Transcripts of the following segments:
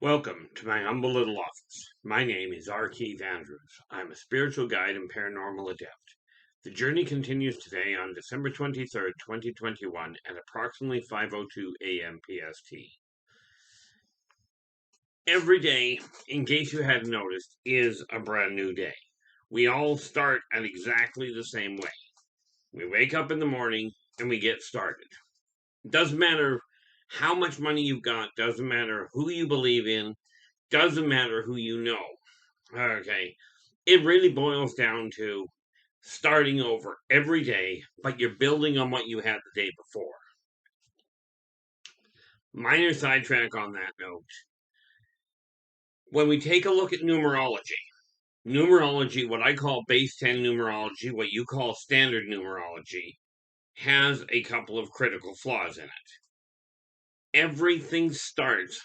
Welcome to my humble little office. My name is R. Keith Andrews. I'm a spiritual guide and paranormal adept. The journey continues today on December 23rd, 2021 at approximately 5:02 a.m. PST. Every day, in case you hadn't noticed, is a brand new day. We all start at exactly the same way. We wake up in the morning and we get started. It doesn't matter how much money you've got, doesn't matter who you believe in, doesn't matter who you know. Okay. It really boils down to starting over every day, but you're building on what you had the day before. Minor sidetrack on that note. When we take a look at numerology, what I call base 10 numerology, what you call standard numerology, has a couple of critical flaws in it. Everything starts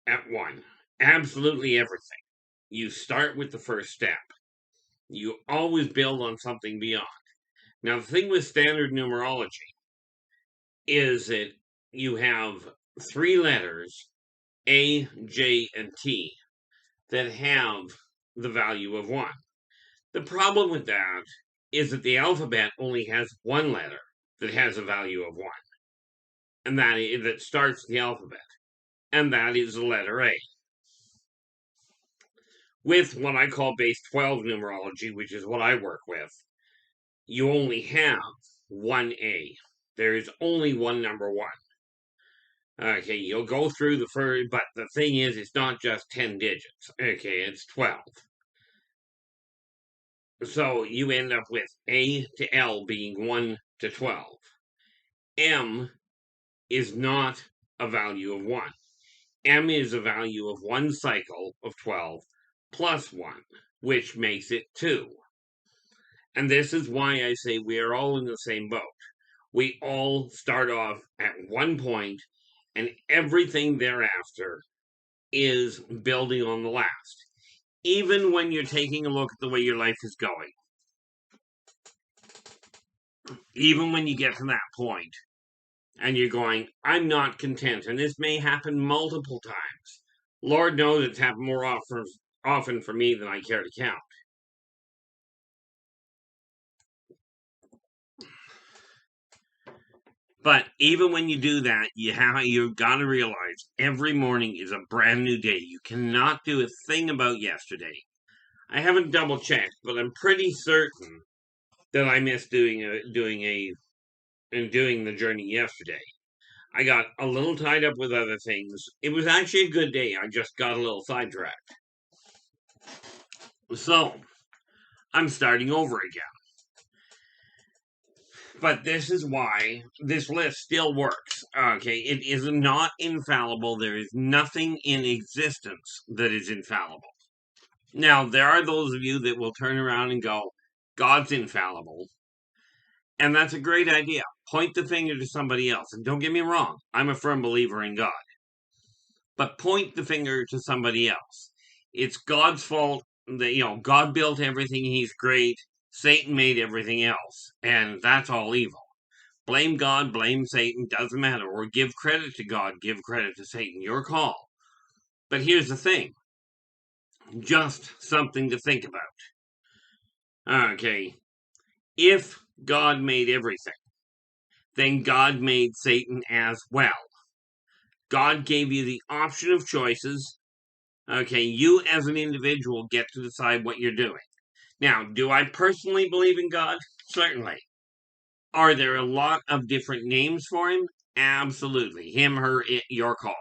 at one. Absolutely everything. You start with the first step. You always build on something beyond. Now, the thing with standard numerology is that you have three letters, A, J, and T, that have the value of 1. The problem with that is that the alphabet only has one letter that has a value of 1, and that starts the alphabet, and that is the letter A. With what I call base 12 numerology, which is what I work with, you only have one A. There is only one number 1. Okay, you'll go through the first, but the thing is, it's not just 10 digits. Okay, it's 12. So you end up with A to L being 1 to 12. M is not a value of 1. M is a value of one cycle of 12 plus 1, which makes it 2. And this is why I say we are all in the same boat. We all start off at one point, and everything thereafter is building on the last. Even when you're taking a look at the way your life is going, even when you get to that point and you're going, I'm not content, and this may happen multiple times. Lord knows it's happened more often for me than I care to count. But even when you do that, you've got to realize every morning is a brand new day. You cannot do a thing about yesterday. I haven't double checked, but I'm pretty certain that I missed doing the journey yesterday. I got a little tied up with other things. It was actually a good day. I just got a little sidetracked. So, I'm starting over again. But this is why this list still works. Okay, it is not infallible. There is nothing in existence that is infallible. Now, there are those of you that will turn around and go, God's infallible. And that's a great idea. Point the finger to somebody else. And don't get me wrong, I'm a firm believer in God. But point the finger to somebody else. It's God's fault that, God built everything. He's great. Satan made everything else. And that's all evil. Blame God, blame Satan, doesn't matter. Or give credit to God, give credit to Satan. Your call. But here's the thing. Just something to think about. Okay. If God made everything, then God made Satan as well. God gave you the option of choices. Okay, you as an individual get to decide what you're doing. Now, do I personally believe in God? Certainly. Are there a lot of different names for him? Absolutely. Him, her, it, your call.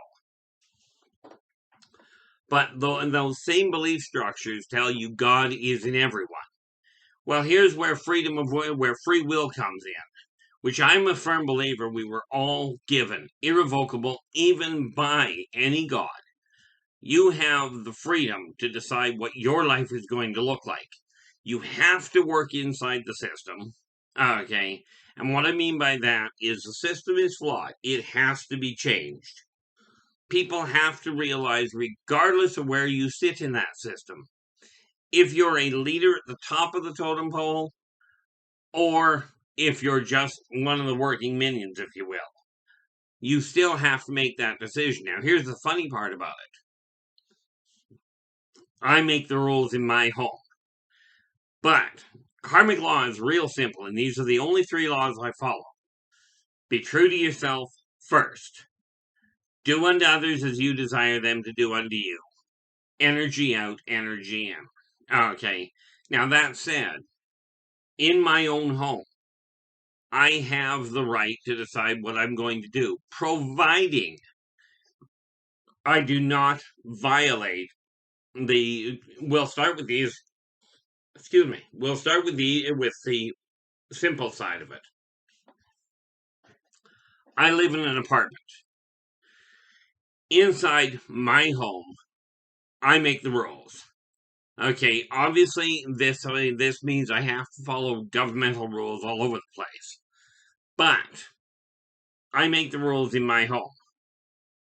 But those same belief structures tell you God is in everyone. Well, here's where where free will comes in, which I'm a firm believer we were all given, irrevocable, even by any God. You have the freedom to decide what your life is going to look like. You have to work inside the system. Okay. And what I mean by that is the system is flawed. It has to be changed. People have to realize, regardless of where you sit in that system, if you're a leader at the top of the totem pole, or if you're just one of the working minions, if you will, you still have to make that decision. Now, here's the funny part about it. I make the rules in my home. But karmic law is real simple, and these are the only 3 laws I follow. Be true to yourself first. Do unto others as you desire them to do unto you. Energy out, energy in. Okay. Now, that said, in my own home, I have the right to decide what I'm going to do, providing I do not violate the. We'll start with these. Excuse me. We'll start with the simple side of it. I live in an apartment. Inside my home, I make the rules. Okay, obviously this means I have to follow governmental rules all over the place. But I make the rules in my home.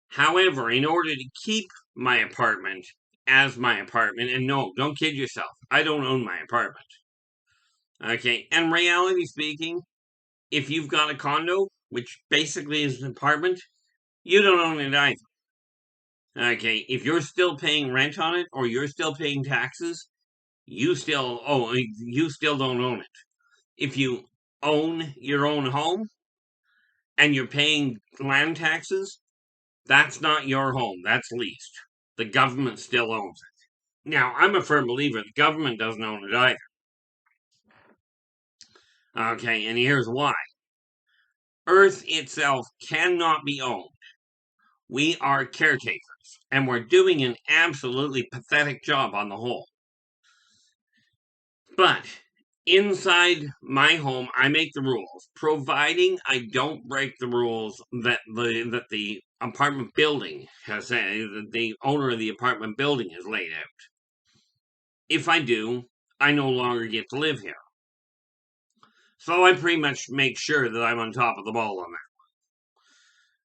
However, in order to keep my apartment as my apartment, and no, don't kid yourself, I don't own my apartment. Okay, and reality speaking, if you've got a condo, which basically is an apartment, you don't own it either. Okay, if you're still paying rent on it or you're still paying taxes, you still don't own it. If you own your own home and you're paying land taxes, that's not your home. That's leased. The government still owns it. Now, I'm a firm believer the government doesn't own it either. Okay, and here's why. Earth itself cannot be owned. We are caretakers, and we're doing an absolutely pathetic job on the whole. But inside my home, I make the rules, providing I don't break the rules that the apartment building has said, the owner of the apartment building has laid out. If I do, I no longer get to live here. So I pretty much make sure that I'm on top of the ball on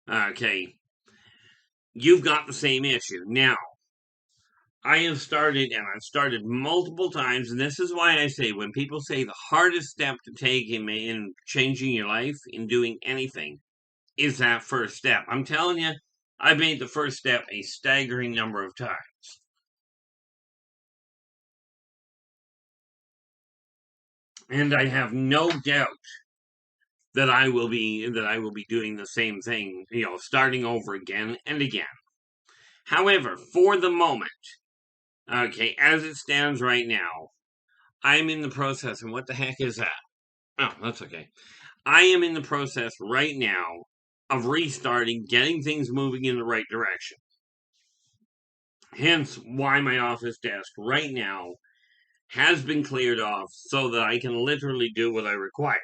that. Okay, you've got the same issue. Now, I've started multiple times, and this is why I say when people say the hardest step to take in changing your life, in doing anything, is that first step. I'm telling you, I've made the first step a staggering number of times. And I have no doubt that I will be doing the same thing, starting over again and again. However, for the moment, okay, as it stands right now, I'm in the process, and what the heck is that? Oh, that's okay. I am in the process right now of restarting, getting things moving in the right direction. Hence why my office desk right now has been cleared off so that I can literally do what I require.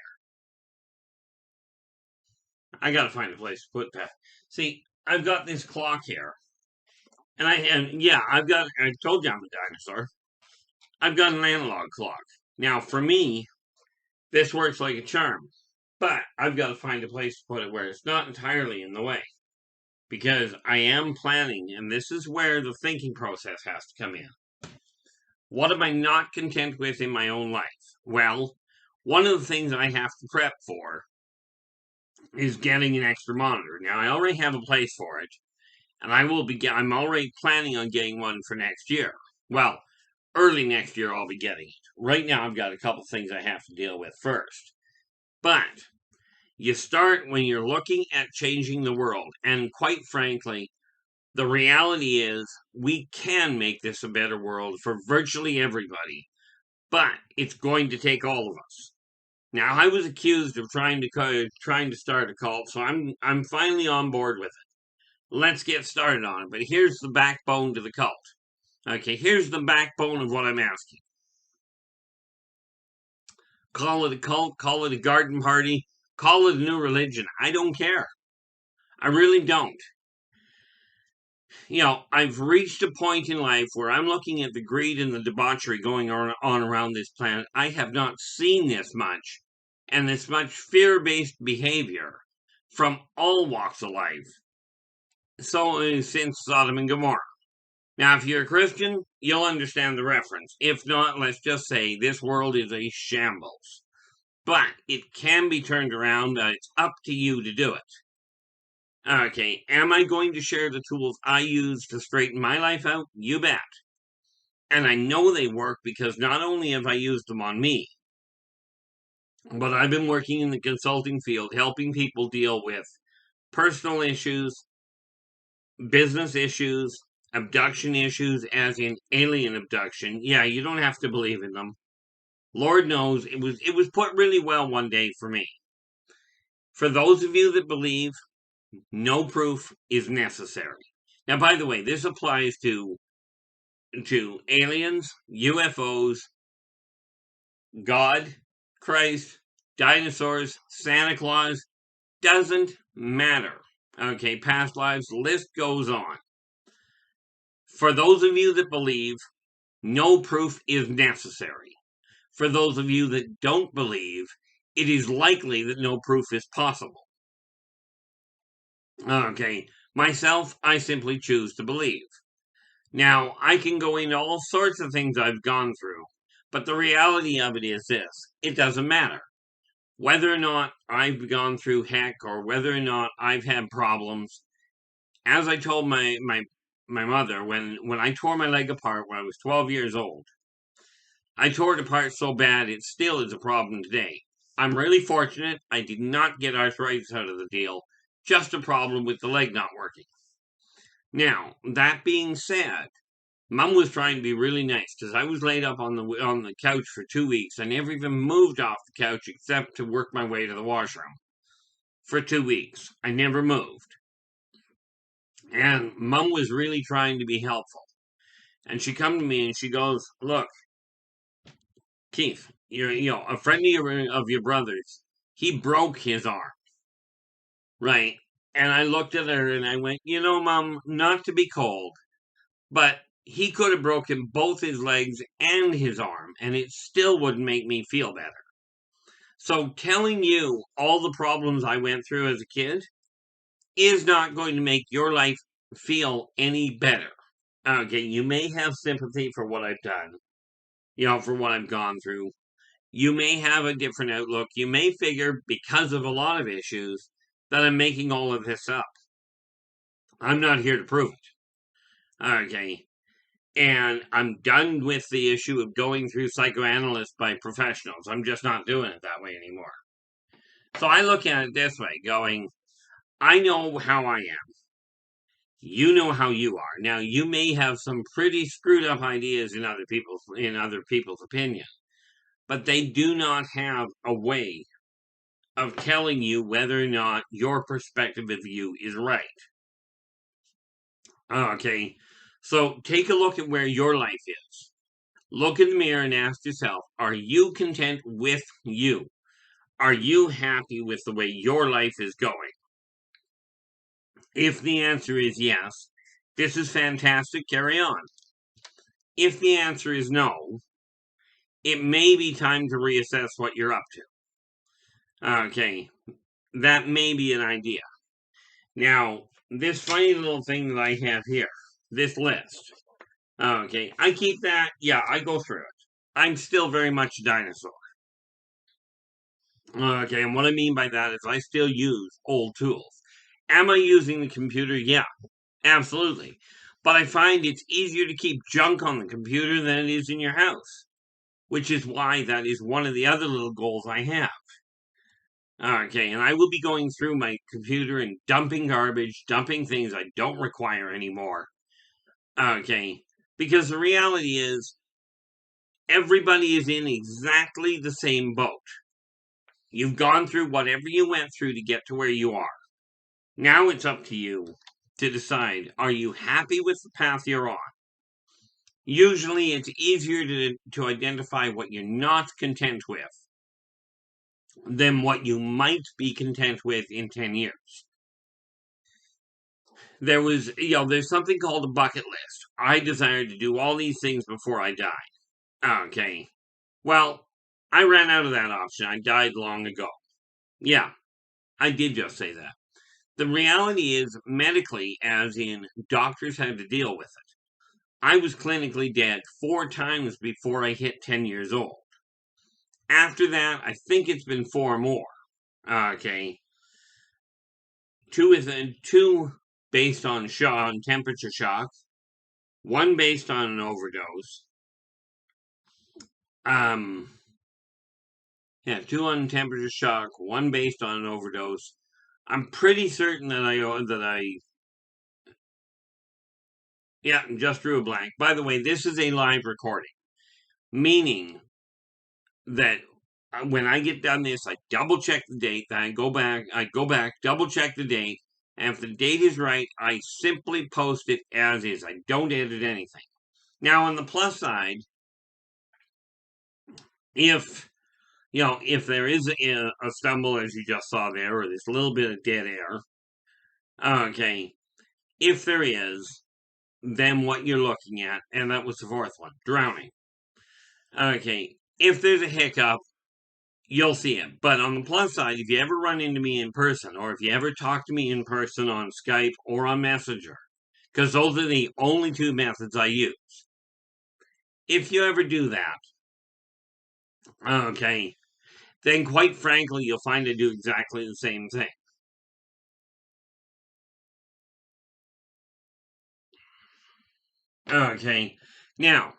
I gotta find a place to put that. See, I've got this clock here. I told you I'm a dinosaur. I've got an analog clock. Now, for me, this works like a charm. But I've got to find a place to put it where it's not entirely in the way. Because I am planning, and this is where the thinking process has to come in. What am I not content with in my own life? Well, one of the things I have to prep for is getting an extra monitor. Now, I already have a place for it, and I'm already planning on getting one for next year. Well, early next year I'll be getting it. Right now I've got a couple things I have to deal with first. But you start when you're looking at changing the world. And quite frankly, the reality is we can make this a better world for virtually everybody. But it's going to take all of us. Now, I was accused of trying to start a cult, so I'm finally on board with it. Let's get started on it. But here's the backbone to the cult. Okay, here's the backbone of what I'm asking. Call it a cult, call it a garden party, call it a new religion. I don't care. I really don't. I've reached a point in life where I'm looking at the greed and the debauchery going on around this planet. I have not seen this much, and this much fear-based behavior from all walks of life. So, since Sodom and Gomorrah. Now, if you're a Christian, you'll understand the reference. If not, let's just say this world is a shambles. But it can be turned around, but it's up to you to do it. Okay, am I going to share the tools I use to straighten my life out? You bet. And I know they work because not only have I used them on me, but I've been working in the consulting field, helping people deal with personal issues, business issues, abduction issues, as in alien abduction. Yeah, you don't have to believe in them. Lord knows it was put really well one day for me. For those of you that believe, no proof is necessary. Now, by the way, this applies to aliens, UFOs, God, Christ, dinosaurs, Santa Claus, doesn't matter. Okay, past lives, list goes on. For those of you that believe, no proof is necessary. For those of you that don't believe, it is likely that no proof is possible. Okay, myself, I simply choose to believe. Now, I can go into all sorts of things I've gone through, but the reality of it is this: it doesn't matter. Whether or not I've gone through heck or whether or not I've had problems, as I told my mother when I tore my leg apart when I was 12 years old, I tore it apart so bad it still is a problem today. I'm really fortunate I did not get arthritis out of the deal, just a problem with the leg not working. Now, that being said, Mum was trying to be really nice because I was laid up on the couch for 2 weeks. I never even moved off the couch except to work my way to the washroom. For 2 weeks, I never moved. And Mum was really trying to be helpful. And she come to me and she goes, "Look, Keith, a friend of your brother's, he broke his arm, right?" And I looked at her and I went, Mum, not to be cold, but he could have broken both his legs and his arm, and it still wouldn't make me feel better. So telling you all the problems I went through as a kid is not going to make your life feel any better. Okay, you may have sympathy for what I've done, for what I've gone through. You may have a different outlook. You may figure, because of a lot of issues, that I'm making all of this up. I'm not here to prove it. Okay. And I'm done with the issue of going through psychoanalysts by professionals. I'm just not doing it that way anymore. So I look at it this way, going, I know how I am. You know how you are. Now, you may have some pretty screwed up ideas in other people's opinion, but they do not have a way of telling you whether or not your perspective of you is right. Okay, so take a look at where your life is. Look in the mirror and ask yourself, are you content with you? Are you happy with the way your life is going? If the answer is yes, this is fantastic, carry on. If the answer is no, it may be time to reassess what you're up to. Okay, that may be an idea. Now, this funny little thing that I have here, this list. Okay, I keep that. Yeah, I go through it. I'm still very much a dinosaur. Okay, and what I mean by that is I still use old tools. Am I using the computer? Yeah, absolutely. But I find it's easier to keep junk on the computer than it is in your house, which is why that is one of the other little goals I have. Okay, and I will be going through my computer and dumping garbage, dumping things I don't require anymore. Okay, because the reality is everybody is in exactly the same boat. You've gone through whatever you went through to get to where you are. Now it's up to you to decide, are you happy with the path you're on? Usually it's easier to identify what you're not content with than what you might be content with in 10 years. There's something called a bucket list. I desire to do all these things before I die. Okay. Well, I ran out of that option. I died long ago. Yeah, I did just say that. The reality is, medically, as in doctors had to deal with it, I was clinically dead 4 times before I hit 10 years old. After that, I think it's been 4 more. Okay. 2 based on temperature shock, 1 based on an overdose, Um, yeah, 2 on temperature shock, 1 based on an overdose. I'm pretty certain yeah, just drew a blank. By the way, this is a live recording, meaning that when I get done this, I double check the date, then I go back, double check the date, and if the date is right, I simply post it as is. I don't edit anything. Now, on the plus side, if if there is a stumble, as you just saw there, or this little bit of dead air, okay, if there is, then what you're looking at, and that was the fourth one, drowning. Okay, if there's a hiccup, you'll see it. But on the plus side, if you ever run into me in person, or if you ever talk to me in person on Skype or on Messenger, because those are the only 2 methods I use. If you ever do that, okay, then quite frankly, you'll find I do exactly the same thing. Okay, now,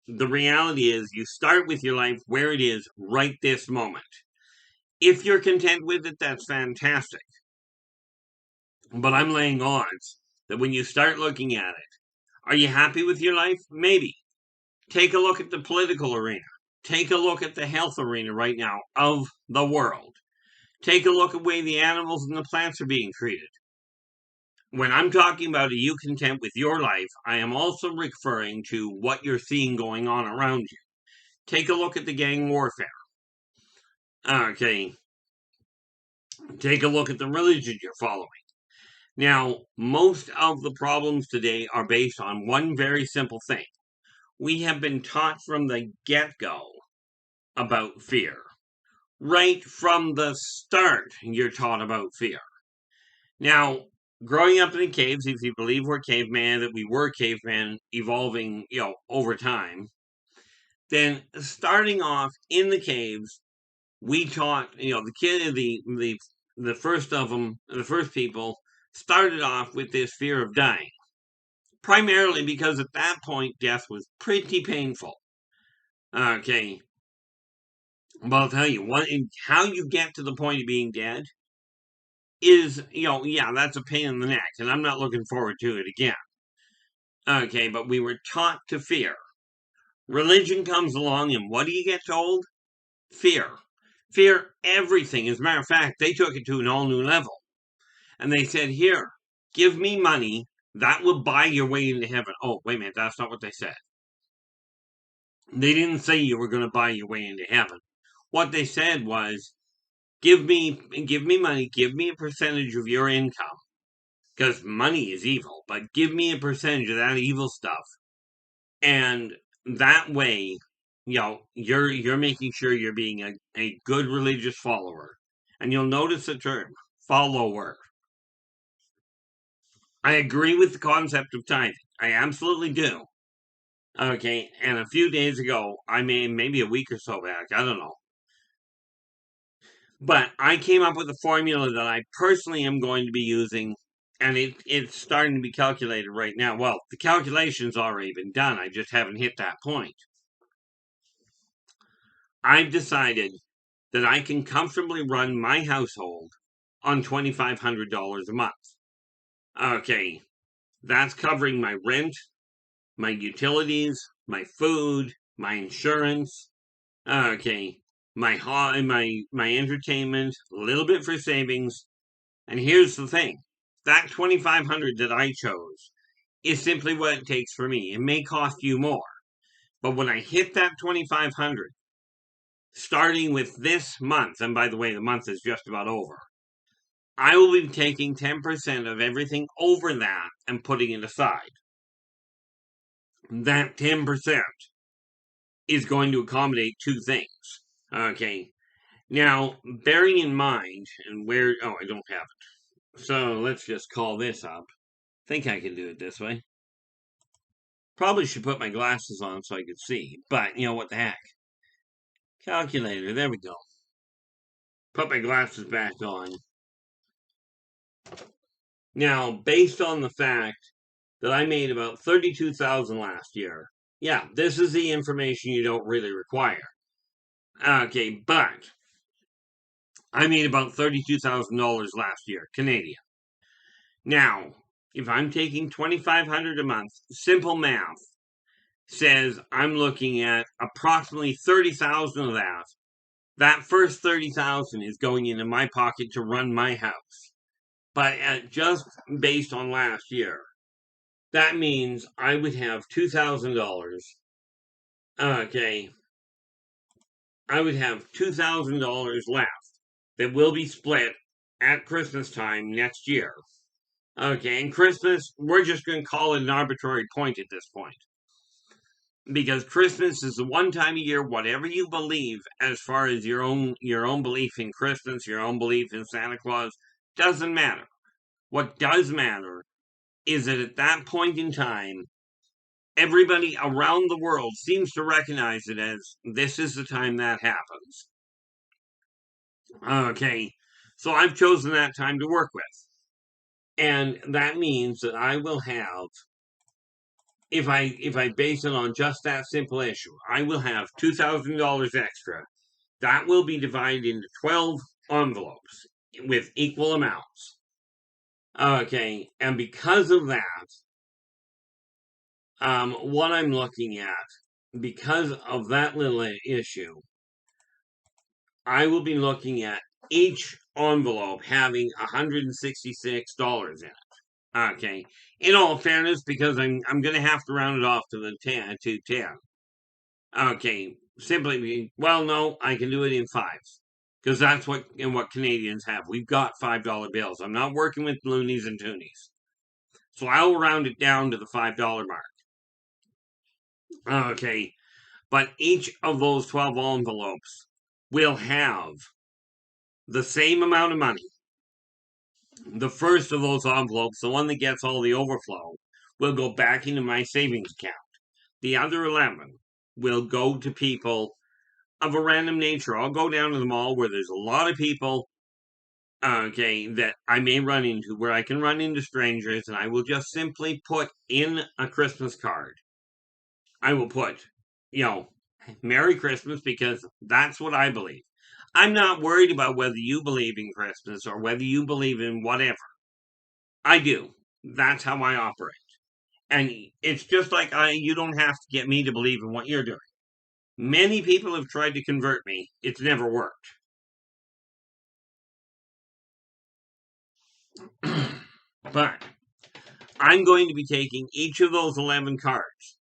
the reality is you start with your life where it is right this moment. If you're content with it, that's fantastic. But I'm laying odds that when you start looking at it, are you happy with your life? Maybe. Take a look at the political arena. Take a look at the health arena right now of the world. Take a look at the way the animals and the plants are being treated. When I'm talking about are you content with your life, I am also referring to what you're seeing going on around you. Take a look at the gang warfare. Okay. Take a look at the religion you're following. Now, most of the problems today are based on one very simple thing. We have been taught from the get-go about fear. Right from the start, you're taught about fear. Now, growing up in the caves, if you believe we're cavemen, that we were cavemen evolving, over time, then starting off in the caves, we taught, the first of them, the first people, started off with this fear of dying. Primarily because at that point, death was pretty painful. Okay. But I'll tell you, how you get to the point of being dead is, yeah, that's a pain in the neck, and I'm not looking forward to it again. Okay, but we were taught to fear. Religion comes along, and what do you get told? Fear. Fear everything. As a matter of fact, they took it to an all new level. And they said, here, give me money. That will buy your way into heaven. Oh, wait a minute, that's not what they said. They didn't say you were going to buy your way into heaven. What they said was, give me money, give me a percentage of your income. Because money is evil, but give me a percentage of that evil stuff. And that way, you're making sure you're being a good religious follower. And you'll notice the term follower. I agree with the concept of tithing. I absolutely do. Okay, and a few days ago, I mean, maybe a week or so back, I don't know. But I came up with a formula that I personally am going to be using, and it's starting to be calculated right now. Well, the calculation's already been done. I just haven't hit that point. I've decided that I can comfortably run my household on $2,500 a month. Okay, that's covering my rent, my utilities, my food, my insurance. Okay, my entertainment, a little bit for savings. And here's the thing. That 2,500 that I chose is simply what it takes for me. It may cost you more. But when I hit that 2,500, starting with this month, and by the way, the month is just about over, I will be taking 10% of everything over that and putting it aside. That 10% is going to accommodate 2 things. Okay. Now, bearing in mind, I don't have it. So let's just call this up. Think I can do it this way. Probably should put my glasses on so I could see, but what the heck. Calculator, there we go. Put my glasses back on. Now, based on the fact that I made about $32,000 last year, Yeah, this is the information you don't really require. Okay, but I made about $32,000 last year, Canadian. Now, if I'm taking $2,500 a month, simple math says I'm looking at approximately 30,000 of that. That first 30,000 is going into my pocket to run my house. But just based on last year, that means I would have $2,000. Okay, I would have $2,000 left that will be split at Christmas time next year. Okay, and Christmas, we're just going to call it an arbitrary point at this point. Because Christmas is the one time a year, whatever you believe as far as your own belief in Christmas, your own belief in Santa Claus, doesn't matter. What does matter is that at that point in time, everybody around the world seems to recognize it as this is the time that happens. Okay, so I've chosen that time to work with. And that means that I will have, if I base it on just that simple issue, I will have $2,000 extra. That will be divided into 12 envelopes with equal amounts. Okay, and because of that, what I'm looking at, because of that little issue, I will be looking at each envelope having $166 in it. Okay. In all fairness, because I'm going to have to round it off to the 10 to 10. Okay. Simply, well, no, I can do it in fives because that's what Canadians have. We've got $5 bills. I'm not working with loonies and toonies, so I'll round it down to the $5 mark. Okay, but each of those 12 envelopes will have the same amount of money. The first of those envelopes, the one that gets all the overflow, will go back into my savings account. The other 11 will go to people of a random nature. I'll go down to the mall where there's a lot of people, okay, that I may run into, where I can run into strangers, and I will just simply put in a Christmas card. I will put, Merry Christmas, because that's what I believe. I'm not worried about whether you believe in Christmas or whether you believe in whatever. I do. That's how I operate. And it's just like you don't have to get me to believe in what you're doing. Many people have tried to convert me. It's never worked. But I'm going to be taking each of those 11 cards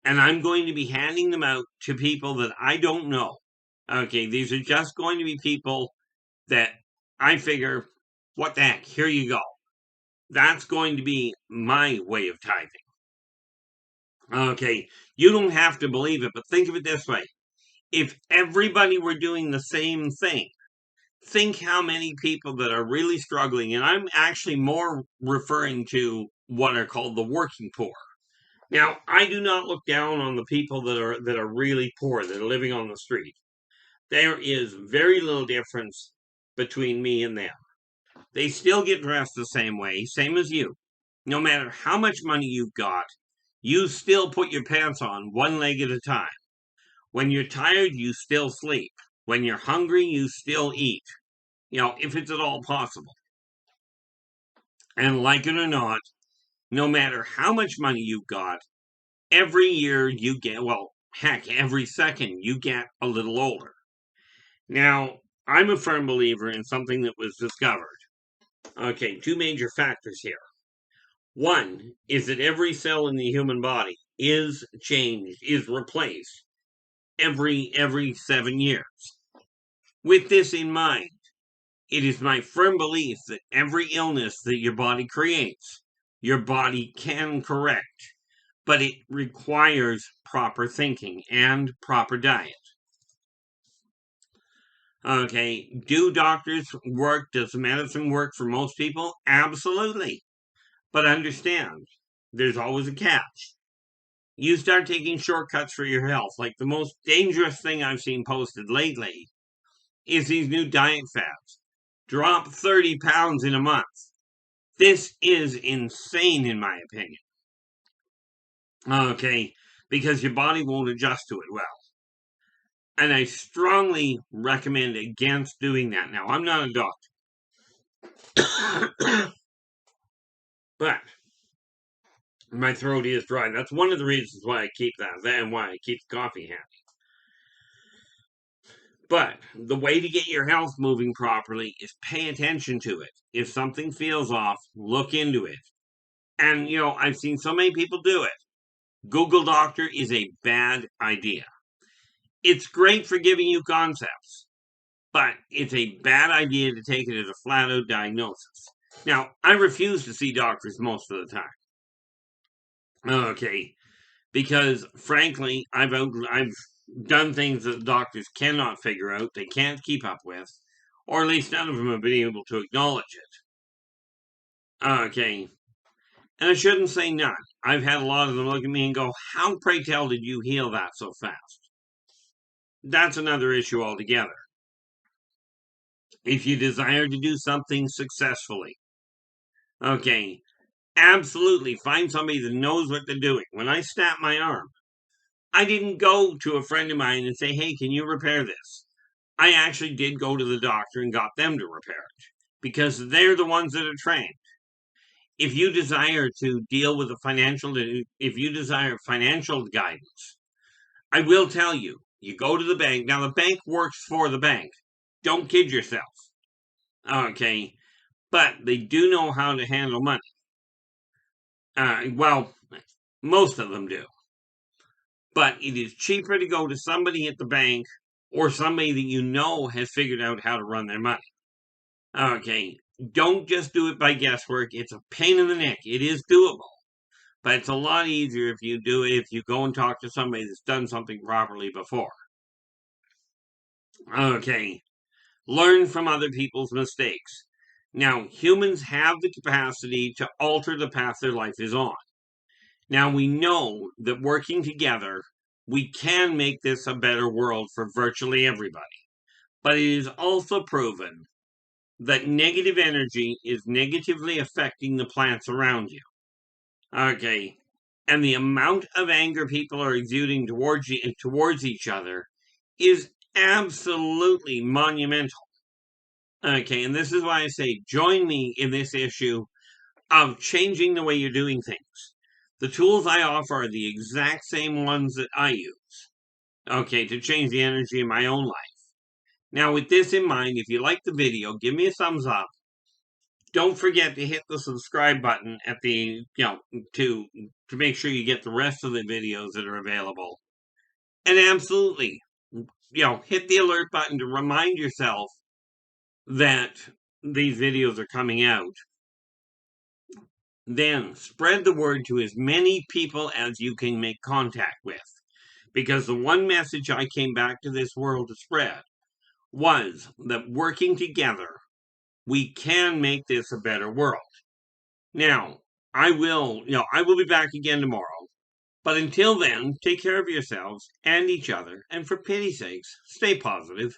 and I'm going to be handing them out to people that I don't know. Okay, these are just going to be people that I figure, what the heck, here you go. That's going to be my way of tithing. Okay, you don't have to believe it, but think of it this way. If everybody were doing the same thing, think how many people that are really struggling, and I'm actually more referring to what are called the working poor. Now, I do not look down on the people that are really poor, that are living on the street. There is very little difference between me and them. They still get dressed the same way, same as you. No matter how much money you've got, you still put your pants on one leg at a time. When you're tired, you still sleep. When you're hungry, you still eat. If it's at all possible. And like it or not, no matter how much money you've got, every year you get, well, heck, every second you get a little older. Now, I'm a firm believer in something that was discovered. Okay, two major factors here. One is that every cell in the human body is changed, is replaced every 7 years. With this in mind, it is my firm belief that every illness that your body creates, your body can correct, but it requires proper thinking and proper diet. Okay, do doctors work? Does medicine work for most people? Absolutely. But understand, there's always a catch. You start taking shortcuts for your health. Like the most dangerous thing I've seen posted lately is these new diet fads. Drop 30 pounds in a month. This is insane, in my opinion. Okay, because your body won't adjust to it well. And I strongly recommend against doing that. Now, I'm not a doctor, but my throat is dry. That's one of the reasons why I keep that and why I keep the coffee handy. But the way to get your health moving properly is pay attention to it. If something feels off, look into it. And, I've seen so many people do it. Google Doctor is a bad idea. It's great for giving you concepts, but it's a bad idea to take it as a flat-out diagnosis. Now, I refuse to see doctors most of the time. Okay, because frankly, I've done things that doctors cannot figure out, they can't keep up with, or at least none of them have been able to acknowledge it. Okay, and I shouldn't say none. I've had a lot of them look at me and go, how, pray tell, did you heal that so fast? That's another issue altogether. If you desire to do something successfully, okay, absolutely find somebody that knows what they're doing. When I snapped my arm, I didn't go to a friend of mine and say, hey, can you repair this? I actually did go to the doctor and got them to repair it because they're the ones that are trained. If you desire to deal with if you desire financial guidance, I will tell you, you go to the bank. Now, the bank works for the bank. Don't kid yourself. Okay. But they do know how to handle money. Well, most of them do. But it is cheaper to go to somebody at the bank or somebody that you know has figured out how to run their money. Okay. Don't just do it by guesswork. It's a pain in the neck. It is doable. But it's a lot easier if you do it, if you go and talk to somebody that's done something properly before. Okay. Learn from other people's mistakes. Now, humans have the capacity to alter the path their life is on. Now, we know that working together, we can make this a better world for virtually everybody. But it is also proven that negative energy is negatively affecting the plants around you. Okay. And the amount of anger people are exuding towards each other is absolutely monumental. Okay, and this is why I say join me in this issue of changing the way you're doing things. The tools I offer are the exact same ones that I use, okay, to change the energy in my own life. Now, with this in mind, if you like the video, give me a thumbs up. Don't forget to hit the subscribe button at the, to make sure you get the rest of the videos that are available. And absolutely, hit the alert button to remind yourself that these videos are coming out. Then spread the word to as many people as you can make contact with. Because the one message I came back to this world to spread was that working together, we can make this a better world. Now, I will be back again tomorrow. But until then, take care of yourselves and each other, and for pity's sakes, stay positive.